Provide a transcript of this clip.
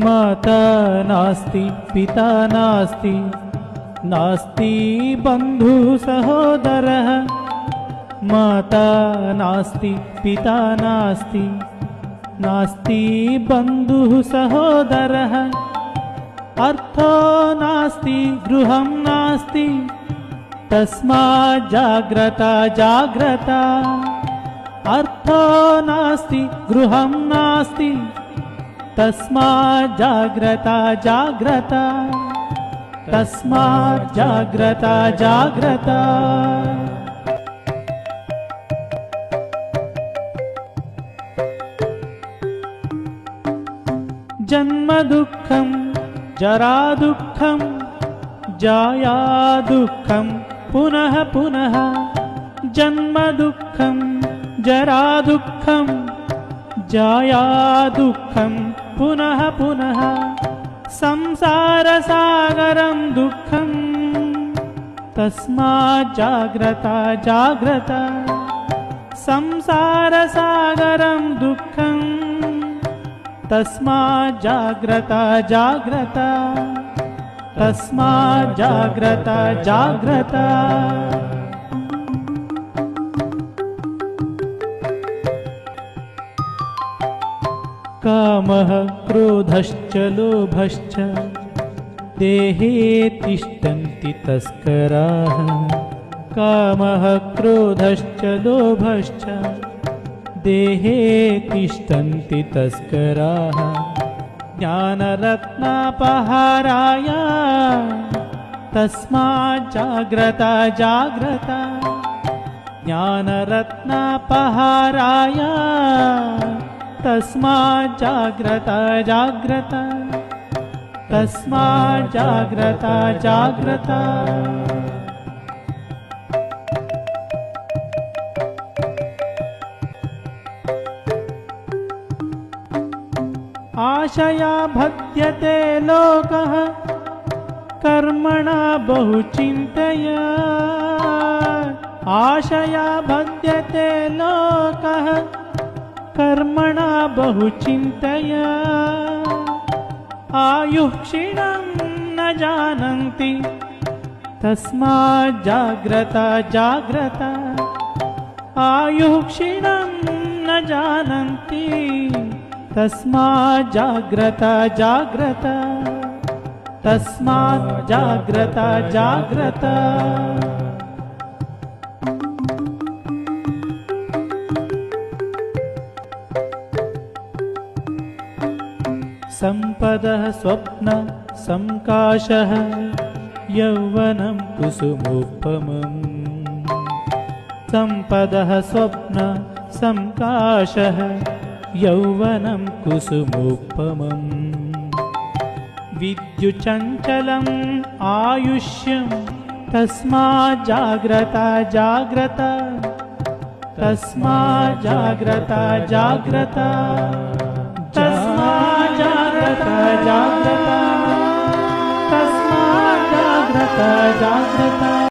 माता नास्ति पिता नास्ति नास्ति बन्धुः सहोदरः माता नास्ति पिता नास्ति नास्ति बन्धुः सहोदरः अर्थो नास्ति गृहं नास्ति तस्मात् जाग्रता जाग्रता अर्थो नास्ति गृहं नास्ति तस्मात् जाग्रता जाग्रता तस्मात् जाग्रता जाग्रता जन्म दुःखं जरा दुःखं जाया दुःखं पुनः पुनः जन्म दुःखं जरा दुःखं जाया दुःखं पुनः पुनः संसारसागरं दुःखं तस्मात् जाग्रता जाग्रता संसारसागरं दुःखं तस्मात् जाग्रता जाग्रता तस्मात् जाग्रता जाग्रता कामः क्रोधश्च लोभश्च देहे तिष्ठन्ति तस्कराः कामः क्रोधश्च लोभश्च देहे तिष्ठन्ति तस्कराः ज्ञानरत्नापहाराय तस्मात् जाग्रता जाग्रता ज्ञानरत्नापहाराय तस्मात् जाग्रता जाग्रता तस्मात् जाग्रता जाग्रता आशया बध्यते लोकः कर्मणा बहुचिन्तया आशया बध्यते लोकः कर्मणा बहुचिन्तया आयुः क्षीणं न जानन्ति तस्मात् जाग्रता जाग्रता आयुः क्षीणं न जानन्ति तस्मात् जाग्रता जाग्रता तस्मात् जाग्रता जाग्रता संपदः स्वप्न संकाशः यौवनं कुसुमोपमम् संपदः स्वप्न संकाशः यौवनं कुसुमोपमम् विद्युच्चञ्चलम् आयुष्यं तस्मात् जाग्रता जाग्रता तस्मात् जाग्रता जाग्रता तस्मात् जाग्रता जाग्रता तस्मात् जाग्रता जाग्रता।